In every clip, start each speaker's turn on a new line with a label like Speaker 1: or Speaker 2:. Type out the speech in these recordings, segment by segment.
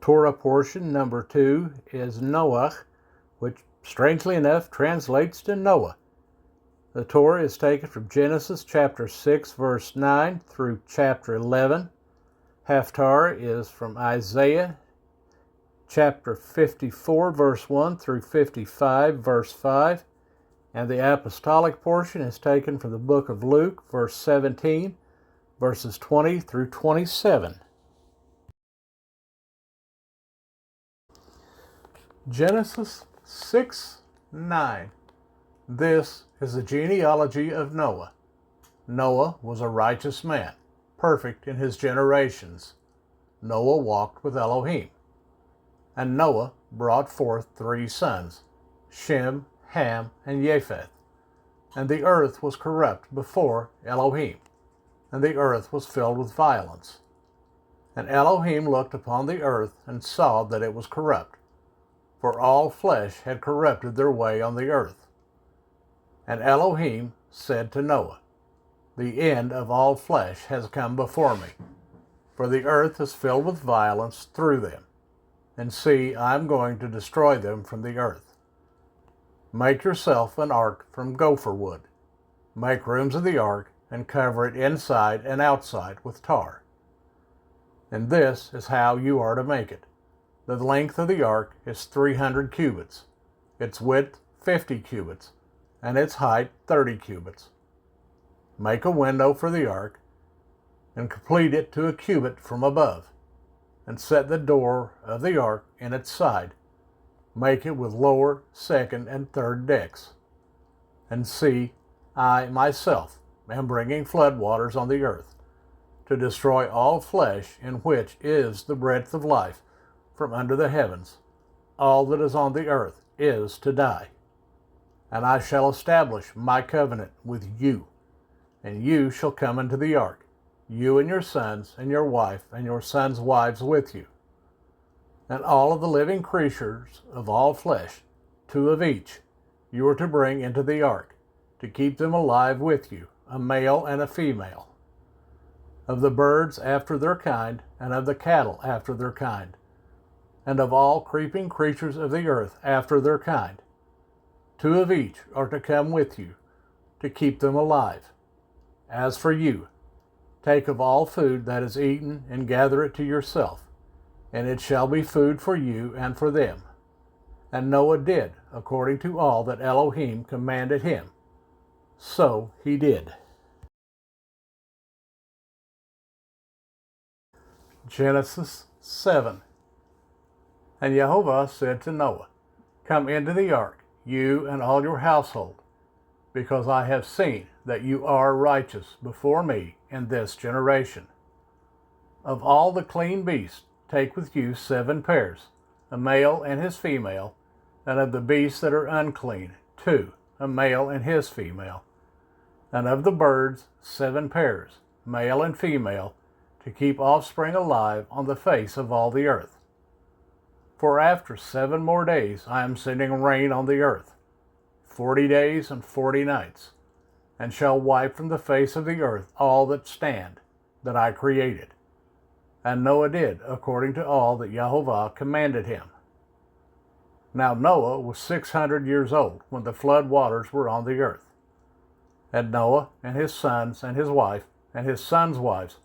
Speaker 1: Torah portion number 2 is Noach, which strangely enough translates to Noah. The Torah is taken from Genesis chapter 6 verse 9 through chapter 11. Haftarah is from Isaiah chapter 54 verse 1 through 55 verse 5. And the apostolic portion is taken from the book of Luke, verse 17, verses 20 through 27. Genesis 6:9. This is the genealogy of Noah. Noah was a righteous man, perfect in his generations. Noah walked with Elohim. And Noah brought forth 3 sons, Shem, Ham, and Japheth. And the earth was corrupt before Elohim, and the earth was filled with violence. And Elohim looked upon the earth and saw that it was corrupt, for all flesh had corrupted their way on the earth. And Elohim said to Noah, The end of all flesh has come before me, for the earth is filled with violence through them. And see, I am going to destroy them from the earth. Make yourself an ark from gopher wood. Make rooms of the ark and cover it inside and outside with tar. And this is how you are to make it. The length of the ark is 300 cubits, its width 50 cubits, and its height 30 cubits. Make a window for the ark, and complete it to a cubit from above, and set the door of the ark in its side. Make it with lower, second, and third decks. And see, I myself am bringing floodwaters on the earth, to destroy all flesh in which is the breath of life from under the heavens. All that is on the earth is to die. And I shall establish my covenant with you, and you shall come into the ark, you and your sons and your wife and your sons' wives with you. And all of the living creatures of all flesh, 2 of each, you are to bring into the ark, to keep them alive with you, a male and a female. Of the birds after their kind, and of the cattle after their kind, and of all creeping creatures of the earth after their kind. 2 of each are to come with you, to keep them alive. As for you, take of all food that is eaten, and gather it to yourself, and it shall be food for you and for them. And Noah did according to all that Elohim commanded him. So he did. Genesis 7. And Jehovah said to Noah, Come into the ark, you and all your household, because I have seen that you are righteous before me in this generation. Of all the clean beasts, take with you 7 pairs, a male and his female, and of the beasts that are unclean, 2, a male and his female. And of the birds, 7 pairs, male and female, to keep offspring alive on the face of all the earth. For after 7 more days I am sending rain on the earth, 40 days and 40 nights, and shall wipe from the face of the earth all that stand, that I created. And Noah did according to all that Jehovah commanded him. Now Noah was 600 years old when the flood waters were on the earth. And Noah and his sons and his wife and his sons' wives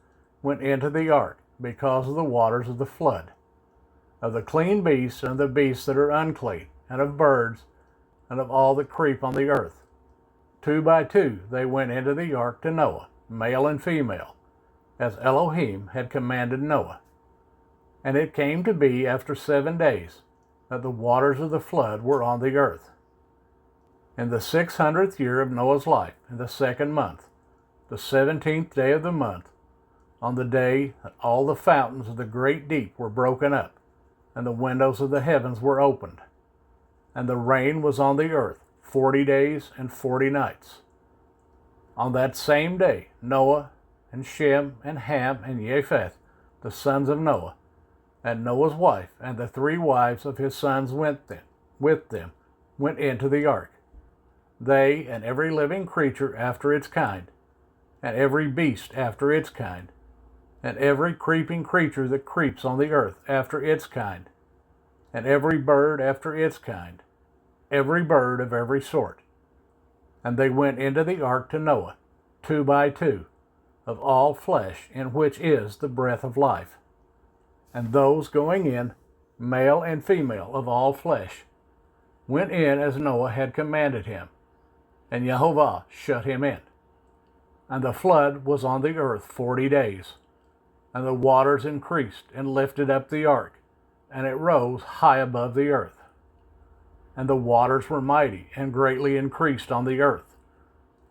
Speaker 1: went into the ark because of the waters of the flood. Of the clean beasts and the beasts that are unclean, and of birds, and of all that creep on the earth. 2 by 2 they went into the ark to Noah, male and female, as Elohim had commanded Noah. And it came to be after 7 days that the waters of the flood were on the earth. In the 600th year of Noah's life, in the 2nd month, the 17th day of the month, on the day that all the fountains of the great deep were broken up, and the windows of the heavens were opened, and the rain was on the earth 40 days and 40 nights. On that same day, Noah and Shem and Ham and Japheth, the sons of Noah, and Noah's wife, and the 3 wives of his sons with them, went into the ark. They and every living creature after its kind, and every beast after its kind, and every creeping creature that creeps on the earth after its kind, and every bird after its kind, every bird of every sort. And they went into the ark to Noah, 2 by 2, of all flesh, in which is the breath of life. And those going in, male and female of all flesh, went in as Noah had commanded him, and Jehovah shut him in. And the flood was on the earth 40 days, and the waters increased and lifted up the ark, and it rose high above the earth. And the waters were mighty and greatly increased on the earth,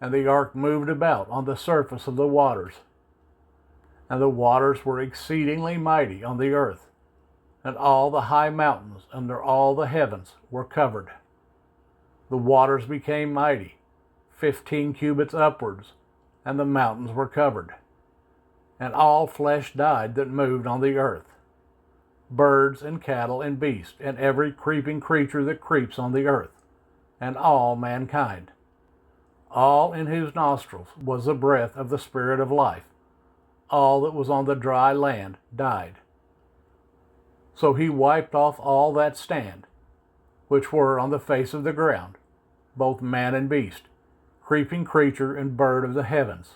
Speaker 1: and the ark moved about on the surface of the waters. And the waters were exceedingly mighty on the earth, and all the high mountains under all the heavens were covered. The waters became mighty, 15 cubits upwards, and the mountains were covered. And all flesh died that moved on the earth, birds and cattle and beasts, and every creeping creature that creeps on the earth, and all mankind. All in whose nostrils was the breath of the Spirit of life. All that was on the dry land died. So he wiped off all that stand, which were on the face of the ground, both man and beast, creeping creature and bird of the heavens,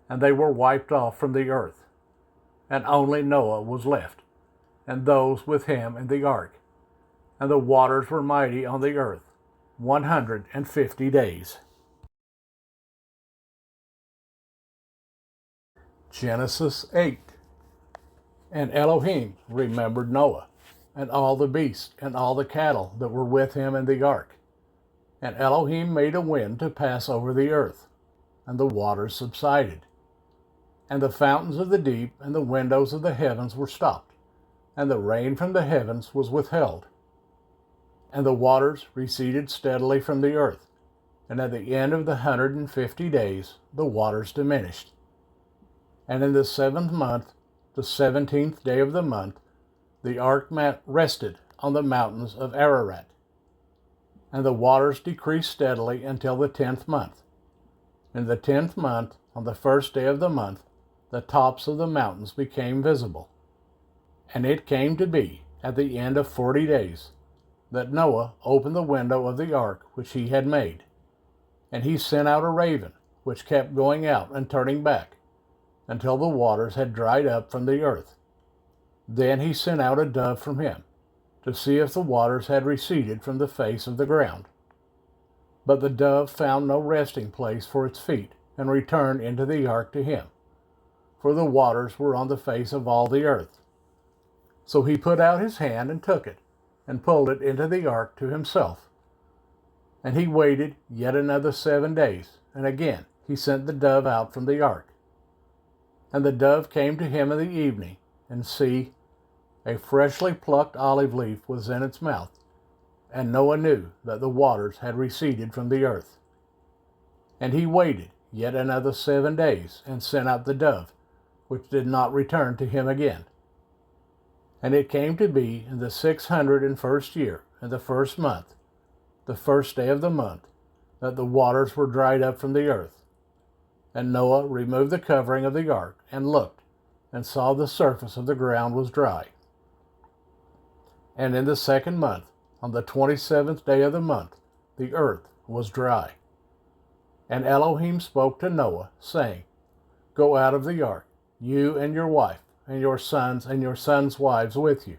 Speaker 1: and they were wiped off from the earth. And only Noah was left, and those with him in the ark. And the waters were mighty on the earth 150 days. Genesis 8. And Elohim remembered Noah, and all the beasts, and all the cattle that were with him in the ark. And Elohim made a wind to pass over the earth, and the waters subsided. And the fountains of the deep and the windows of the heavens were stopped, and the rain from the heavens was withheld. And the waters receded steadily from the earth, and at the end of the 150 days the waters diminished. And in the 7th month, the 17th day of the month, the ark rested on the mountains of Ararat. And the waters decreased steadily until the 10th month. In the 10th month, on the 1st day of the month, the tops of the mountains became visible. And it came to be, at the end of 40 days, that Noah opened the window of the ark which he had made. And he sent out a raven, which kept going out and turning back, until the waters had dried up from the earth. Then he sent out a dove from him, to see if the waters had receded from the face of the ground. But the dove found no resting place for its feet, and returned into the ark to him, for the waters were on the face of all the earth. So he put out his hand and took it, and pulled it into the ark to himself. And he waited yet another 7 days, and again he sent the dove out from the ark. And the dove came to him in the evening, and see, a freshly plucked olive leaf was in its mouth, and Noah knew that the waters had receded from the earth. And he waited yet another 7 days, and sent out the dove, which did not return to him again. And it came to be in the 601st year, in the 1st month, the 1st day of the month, that the waters were dried up from the earth. And Noah removed the covering of the ark, and looked, and saw the surface of the ground was dry. And in the 2nd month, on the 27th day of the month, the earth was dry. And Elohim spoke to Noah, saying, Go out of the ark, you and your wife, and your sons and your sons' wives with you.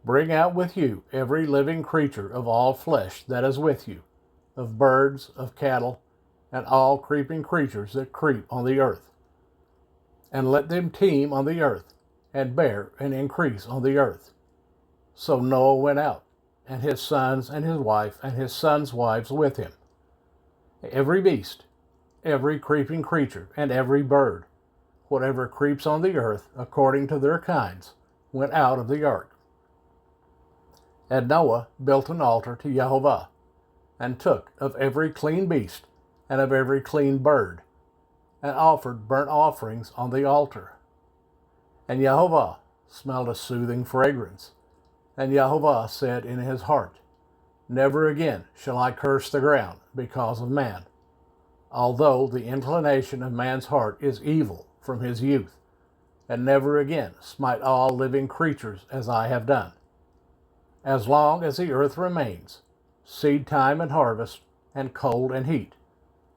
Speaker 1: Bring out with you every living creature of all flesh that is with you, of birds, of cattle, and all creeping creatures that creep on the earth. And let them teem on the earth, and bear and increase on the earth. So Noah went out, and his sons and his wife and his sons' wives with him. Every beast, every creeping creature, and every bird, whatever creeps on the earth according to their kinds, went out of the ark. And Noah built an altar to Jehovah, and took of every clean beast, and of every clean bird, and offered burnt offerings on the altar. And Jehovah smelled a soothing fragrance. And Jehovah said in his heart, Never again shall I curse the ground because of man, although the inclination of man's heart is evil from his youth, and never again smite all living creatures as I have done. As long as the earth remains, seed time and harvest, and cold and heat,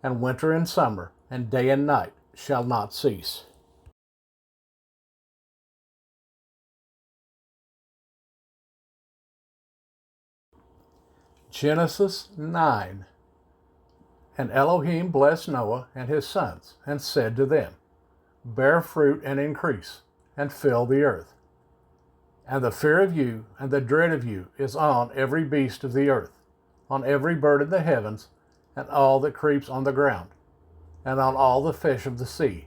Speaker 1: and winter and summer, and day and night shall not cease. Genesis 9. And Elohim blessed Noah and his sons, and said to them, Bear fruit and increase, and fill the earth. And the fear of you and the dread of you is on every beast of the earth, on every bird in the heavens, and all that creeps on the ground, and on all the fish of the sea.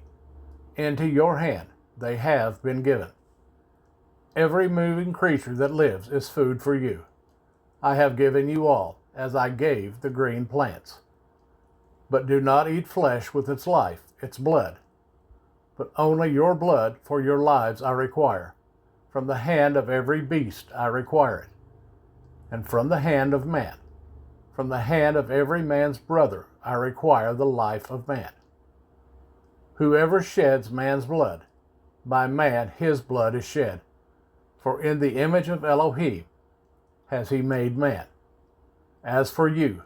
Speaker 1: Into your hand they have been given. Every moving creature that lives is food for you. I have given you all, as I gave the green plants. But do not eat flesh with its life, its blood. But only your blood for your lives I require. From the hand of every beast I require it. And from the hand of man, from the hand of every man's brother I require the life of man. Whoever sheds man's blood, by man his blood is shed. For in the image of Elohim has he made man. As for you,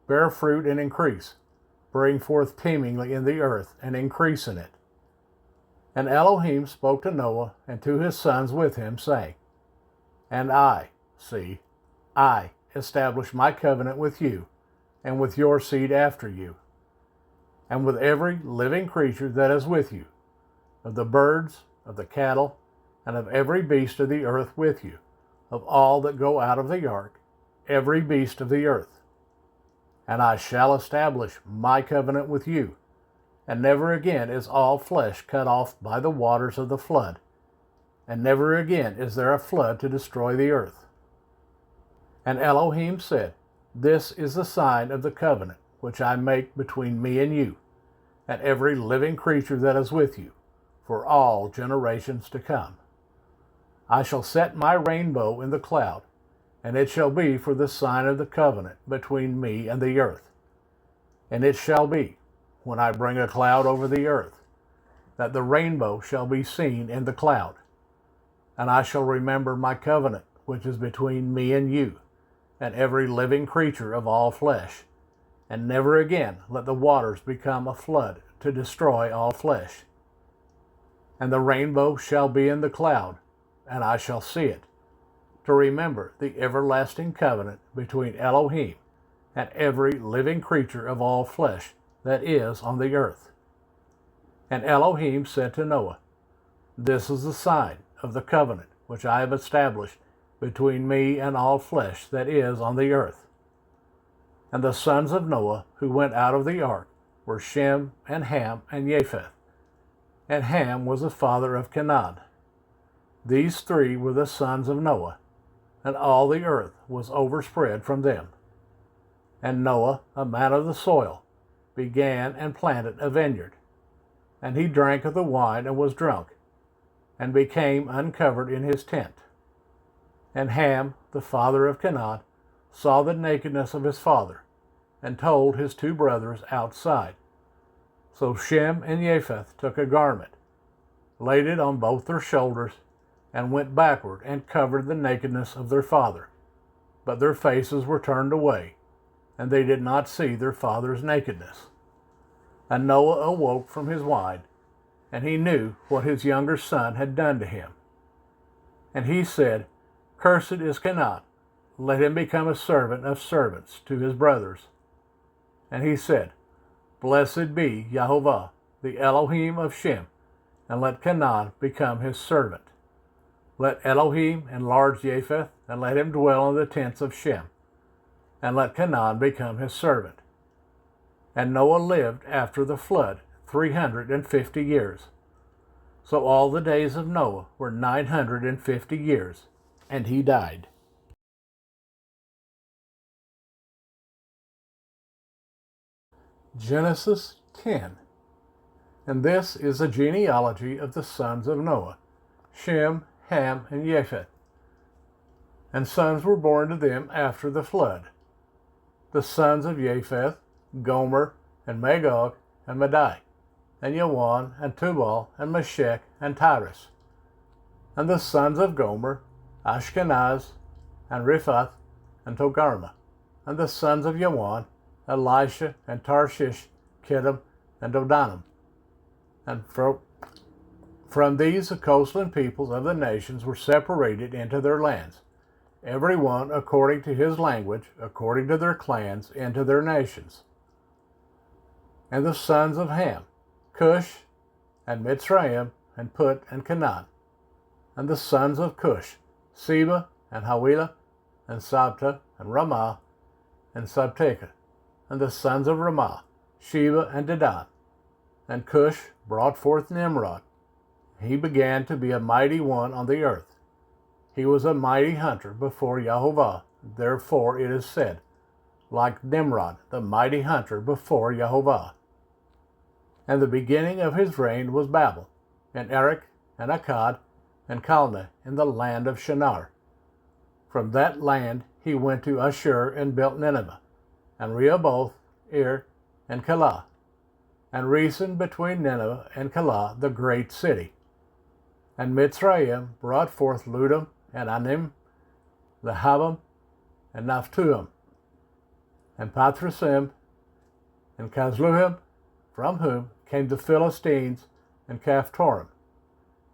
Speaker 1: bear fruit and increase, bring forth teemingly in the earth, and increase in it. And Elohim spoke to Noah and to his sons with him, saying, And I establish my covenant with you, and with your seed after you, and with every living creature that is with you, of the birds, of the cattle, and of every beast of the earth with you, of all that go out of the ark, every beast of the earth. And I shall establish my covenant with you, and never again is all flesh cut off by the waters of the flood, and never again is there a flood to destroy the earth. And Elohim said, This is the sign of the covenant which I make between me and you, and every living creature that is with you, for all generations to come. I shall set my rainbow in the cloud, and it shall be for the sign of the covenant between me and the earth. And it shall be, when I bring a cloud over the earth, that the rainbow shall be seen in the cloud. And I shall remember my covenant which is between me and you, and every living creature of all flesh, and never again let the waters become a flood to destroy all flesh. And the rainbow shall be in the cloud, and I shall see it, to remember the everlasting covenant between Elohim and every living creature of all flesh that is on the earth. And Elohim said to Noah, This is the sign of the covenant which I have established between me and all flesh that is on the earth. And the sons of Noah who went out of the ark were Shem and Ham and Japheth. And Ham was the father of Canaan. These three were the sons of Noah, and all the earth was overspread from them. And Noah, a man of the soil, began and planted a vineyard. And he drank of the wine and was drunk, and became uncovered in his tent. And Ham, the father of Canaan, saw the nakedness of his father, and told his two brothers outside. So Shem and Japheth took a garment, laid it on both their shoulders, and went backward and covered the nakedness of their father. But their faces were turned away, and they did not see their father's nakedness. And Noah awoke from his wine, and he knew what his younger son had done to him. And he said, Cursed is Canaan, let him become a servant of servants to his brothers. And he said, Blessed be Yahovah, the Elohim of Shem, and let Canaan become his servant. Let Elohim enlarge Japheth, and let him dwell in the tents of Shem, and let Canaan become his servant. And Noah lived after the flood 350 years. So all the days of Noah were 950 years, and he died. Genesis 10. And this is the genealogy of the sons of Noah, Shem, Ham, and Japheth. And sons were born to them after the flood. The sons of Japheth, Gomer, and Magog, and Madai, and Yawan, and Tubal, and Meshech, and Tyrus. And the sons of Gomer, Ashkenaz, and Riphath, and Togarmah. And the sons of Yawan, Elisha, and Tarshish, Kittim, and Dodanim. And from these the coastland peoples of the nations were separated into their lands, every one according to his language, according to their clans, into their nations. And the sons of Ham, Cush, and Mitzrayim, and Put, and Canaan. And the sons of Cush, Seba, and Hawilah, and Sabta, and Ramah, and Sabteka. And the sons of Ramah, Sheba, and Dedan. And Cush brought forth Nimrod. He began to be a mighty one on the earth. He was a mighty hunter before Jehovah. Therefore it is said, like Nimrod, the mighty hunter before Jehovah. And the beginning of his reign was Babel, and Erech, and Akkad, and Calneh in the land of Shinar. From that land he went to Ashur and built Nineveh, and Rehoboth, Ir, and Calah, and Resen between Nineveh and Calah, the great city. And Mitzrayim brought forth Ludum, and Anim, the Habam, and Naphtuhim, and Pathrusim, and Casluhim, from whom came the Philistines, and Caphtorim.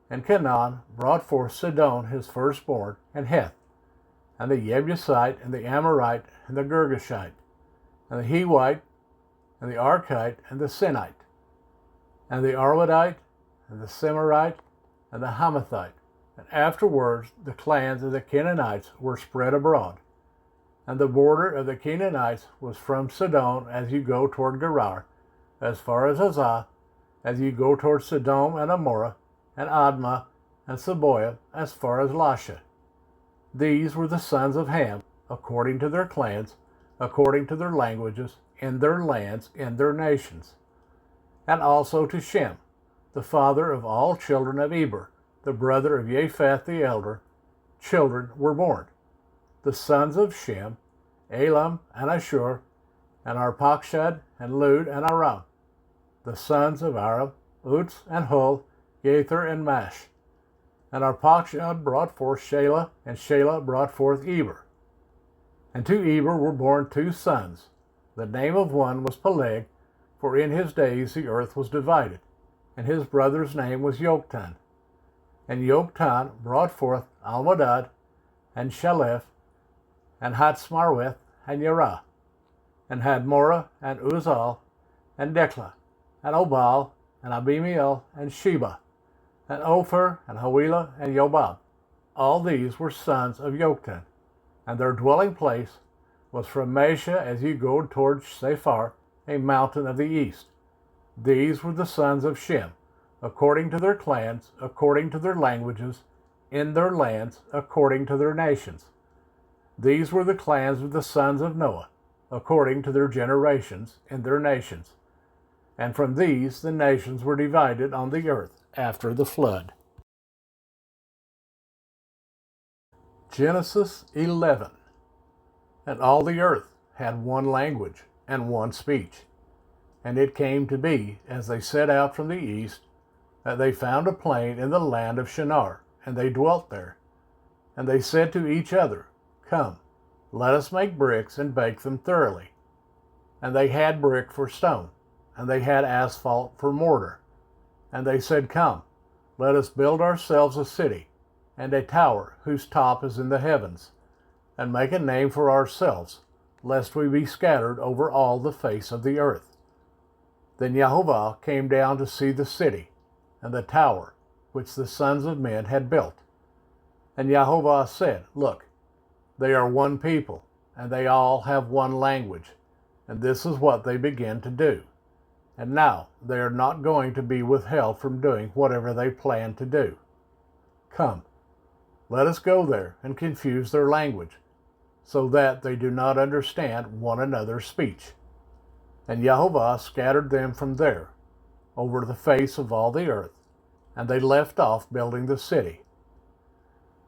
Speaker 1: And Canaan brought forth Sidon his firstborn, and Heth, and the Jebusite, and the Amorite, and the Girgashite, and the Hewite, and the Archite, and the Sinite, and the Arwadite, and the Semirite, and the Hamathite. And afterwards the clans of the Canaanites were spread abroad. And the border of the Canaanites was from Sidon as you go toward Gerar, as far as Azah, as you go toward Sodom and Amorah, and Admah, and Seboim, as far as Lasha. These were the sons of Ham, according to their clans, according to their languages, in their lands, in their nations. And also to Shem, the father of all children of Eber, the brother of Japheth the elder, children were born. The sons of Shem, Elam, and Ashur, and Arpachshad, and Lud, and Aram. The sons of Aram, Uts, and Hul, Gether, and Mash. And Arpachshad brought forth Shelah, and Shelah brought forth Eber. And to Eber were born 2 sons. The name of one was Peleg, for in his days the earth was divided, and his brother's name was Yoktan. And Yoktan brought forth Almodad, and Shalef, and Hatzmarweth, and Yerah, and Hadmorah, and Uzal, and Dekla, and Obal, and Abimiel, and Sheba, and Ophir, and Hawilah, and Yobab. All these were sons of Yoktan, and their dwelling place was from Mesha as you go toward Sephar, a mountain of the east. These were the sons of Shem, according to their clans, according to their languages, in their lands, according to their nations. These were the clans of the sons of Noah, according to their generations, in their nations. And from these the nations were divided on the earth after the flood. Genesis 11. And all the earth had one language and one speech. And it came to be, as they set out from the east, that they found a plain in the land of Shinar, and they dwelt there. And they said to each other, Come, let us make bricks and bake them thoroughly. And they had brick for stone, and they had asphalt for mortar. And they said, Come, let us build ourselves a city, and a tower whose top is in the heavens, and make a name for ourselves, lest we be scattered over all the face of the earth. Then Jehovah came down to see the city, and the tower, which the sons of men had built. And Jehovah said, Look, they are one people, and they all have one language, and this is what they begin to do. And now they are not going to be withheld from doing whatever they plan to do. Come, let us go there and confuse their language, so that they do not understand one another's speech. And Jehovah scattered them from there, over the face of all the earth, and they left off building the city.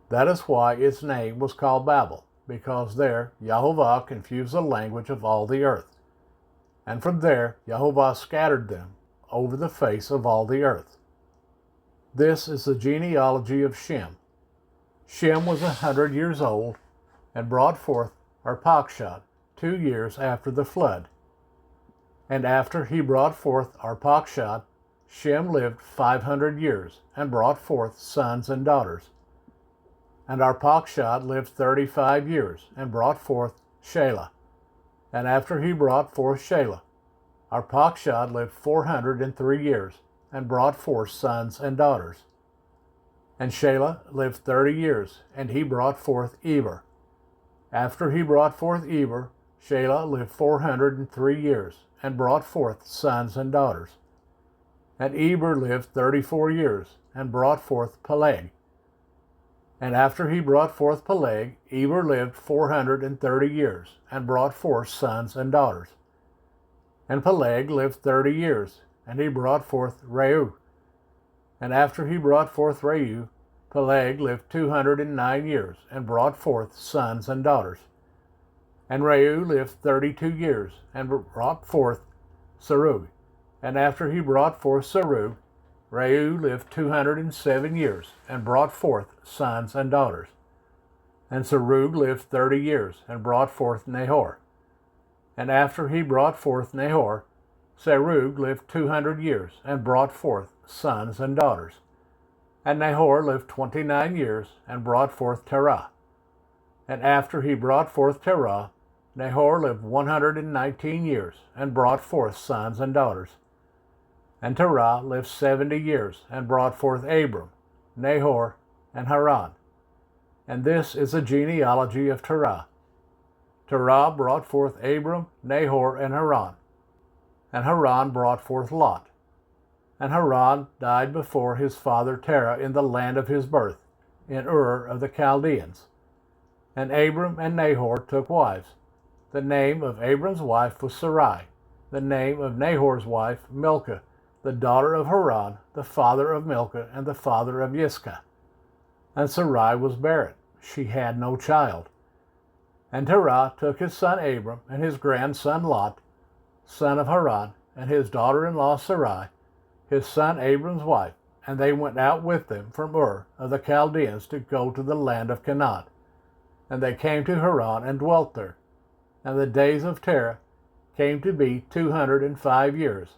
Speaker 1: That is why its name was called Babel, because there Jehovah confused the language of all the earth. And from there Jehovah scattered them over the face of all the earth. This is the genealogy of Shem. Shem was 100 years old and brought forth Arpachshad 2 years after the flood. And after he brought forth Arpachshad, Shem lived 500 years and brought forth sons and daughters. And Arpachshad lived 35 years and brought forth Shelah. And after he brought forth Shelah, Arpachshad lived 403 years and brought forth sons and daughters. And Shelah lived 30 years, and he brought forth Eber. After he brought forth Eber, Shelah lived 403 years and brought forth sons and daughters. And Eber lived 34 years and brought forth Peleg. And after he brought forth Peleg, Eber lived 430 years and brought forth sons and daughters. And Peleg lived 30 years, and he brought forth Reu. And after he brought forth Reu, Peleg lived 209 years and brought forth sons and daughters. And Reu lived 32 years and brought forth Serug. And after he brought forth Serug, Reu lived 207 years and brought forth sons and daughters. And Serug lived 30 years and brought forth Nahor. And after he brought forth Nahor, Serug lived 200 years and brought forth sons and daughters. And Nahor lived 29 years and brought forth Terah. And after he brought forth Terah, Nahor lived 119 years and brought forth sons and daughters. And Terah lived 70 years and brought forth Abram, Nahor, and Haran. And this is the genealogy of Terah. Terah brought forth Abram, Nahor, and Haran. And Haran brought forth Lot. And Haran died before his father Terah in the land of his birth, in Ur of the Chaldeans. And Abram and Nahor took wives. The name of Abram's wife was Sarai. The name of Nahor's wife, Milcah, the daughter of Haran, the father of Milcah, and the father of Yiscah. And Sarai was barren. She had no child. And Terah took his son Abram and his grandson Lot, son of Haran, and his daughter-in-law Sarai, his son Abram's wife, and they went out with them from Ur of the Chaldeans to go to the land of Canaan. And they came to Haran and dwelt there. And the days of Terah came to be 205 years,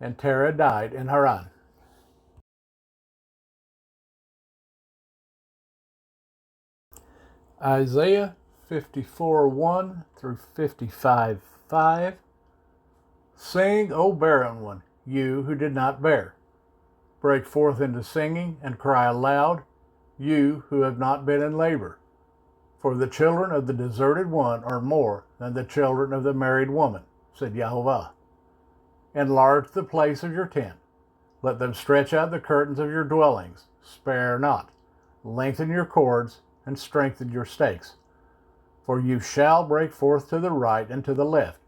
Speaker 1: and Terah died in Haran. Isaiah 54:1 through 55:5. Sing, O barren one, you who did not bear. Break forth into singing and cry aloud, you who have not been in labor. For the children of the deserted one are more than the children of the married woman, said Yahovah. Enlarge the place of your tent. Let them stretch out the curtains of your dwellings. Spare not. Lengthen your cords and strengthen your stakes. For you shall break forth to the right and to the left,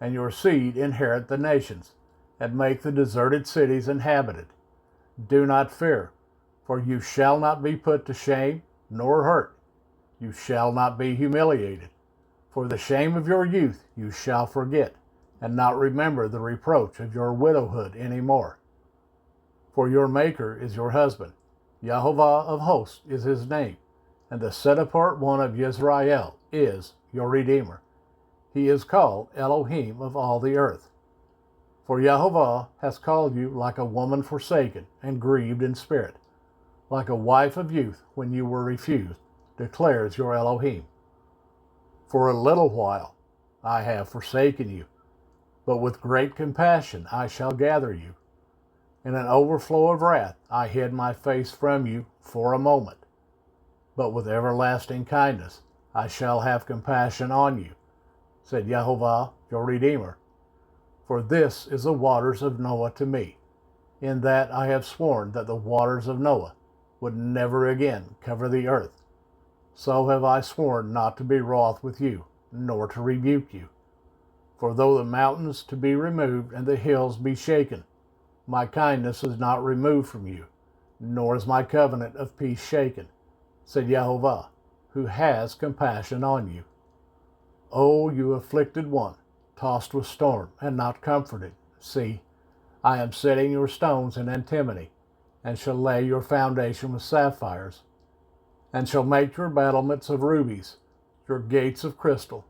Speaker 1: and your seed inherit the nations, and make the deserted cities inhabited. Do not fear, for you shall not be put to shame, nor hurt. You shall not be humiliated. For the shame of your youth you shall forget, and not remember the reproach of your widowhood any more. For your Maker is your husband, Yahovah of hosts is his name, and the set-apart one of Yisrael is your Redeemer. He is called Elohim of all the earth. For Yahovah has called you like a woman forsaken and grieved in spirit, like a wife of youth when you were refused, declares your Elohim. For a little while I have forsaken you, but with great compassion I shall gather you. In an overflow of wrath I hid my face from you for a moment, but with everlasting kindness I shall have compassion on you, said Yahovah your Redeemer. For this is the waters of Noah to me, in that I have sworn that the waters of Noah would never again cover the earth. So have I sworn not to be wroth with you, nor to rebuke you. For though the mountains to be removed and the hills be shaken, my kindness is not removed from you, nor is my covenant of peace shaken, said Yahovah, who has compassion on you. O you afflicted one, tossed with storm and not comforted, see, I am setting your stones in antimony, and shall lay your foundation with sapphires, and shall make your battlements of rubies, your gates of crystal,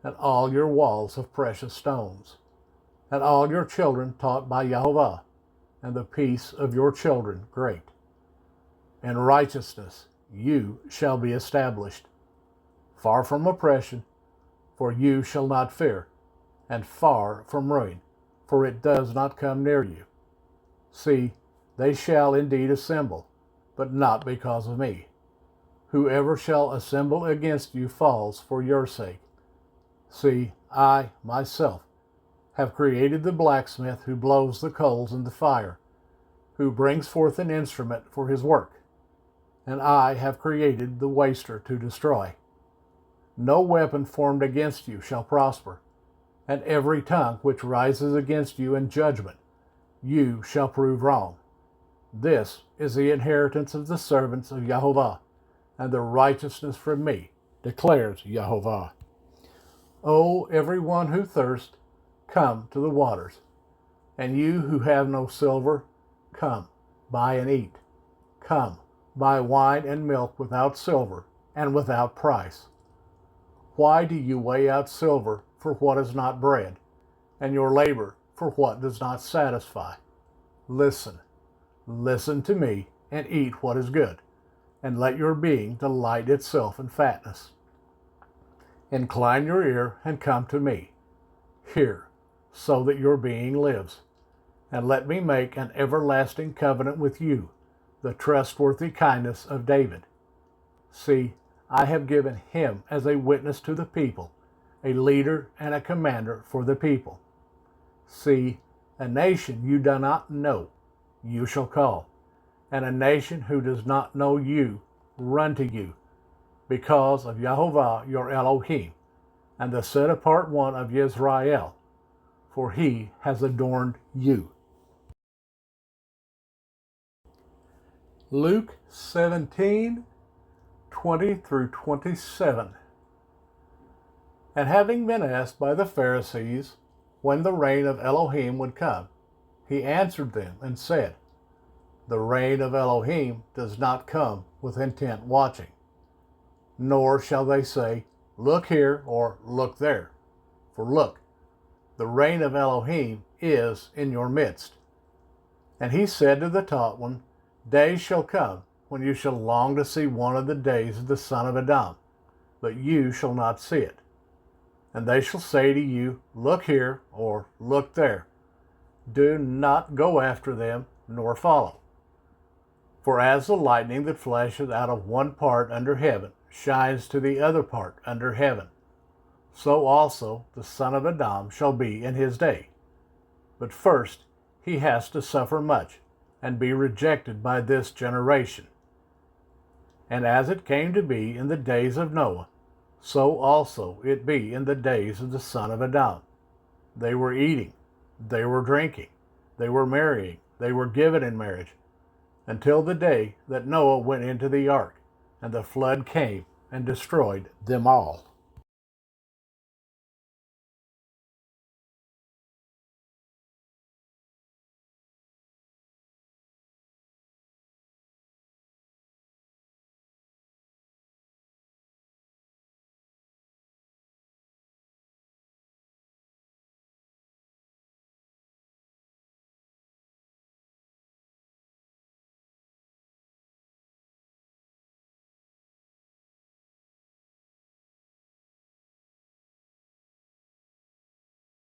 Speaker 1: and all your walls of precious stones, and all your children taught by Jehovah, and the peace of your children great. In righteousness you shall be established, far from oppression, for you shall not fear, and far from ruin, for it does not come near you. See, they shall indeed assemble, but not because of me. Whoever shall assemble against you falls for your sake. See, I, myself, have created the blacksmith who blows the coals in the fire, who brings forth an instrument for his work. And I have created the waster to destroy. No weapon formed against you shall prosper, and every tongue which rises against you in judgment you shall prove wrong. This is the inheritance of the servants of Jehovah, and the righteousness from me, declares Jehovah. O every one who thirsts, come to the waters, and you who have no silver, come, buy and eat. Come, buy wine and milk without silver and without price. Why do you weigh out silver for what is not bread, and your labor for what does not satisfy? Listen to me, and eat what is good, and let your being delight itself in fatness. Incline your ear and come to me. Hear, so that your being lives. And let me make an everlasting covenant with you, the trustworthy kindness of David. See, I have given him as a witness to the people, a leader and a commander for the people. See, a nation you do not know, you shall call, and a nation who does not know you, run to you, because of Jehovah your Elohim, and the set-apart one of Israel, for he has adorned you. Luke 17:20 through 27. And having been asked by the Pharisees when the reign of Elohim would come, he answered them and said, The reign of Elohim does not come with intent watching, nor shall they say, Look here or look there. For look, the reign of Elohim is in your midst. And he said to the taught one, Days shall come when you shall long to see one of the days of the son of Adam, but you shall not see it. And they shall say to you, Look here, or look there. Do not go after them, nor follow. For as the lightning that flashes out of one part under heaven shines to the other part under heaven, so also the Son of Adam shall be in his day. But first he has to suffer much, and be rejected by this generation. And as it came to be in the days of Noah, so also it be in the days of the Son of Adam. They were eating, they were drinking, they were marrying, they were given in marriage, until the day that Noah went into the ark, and the flood came and destroyed them all.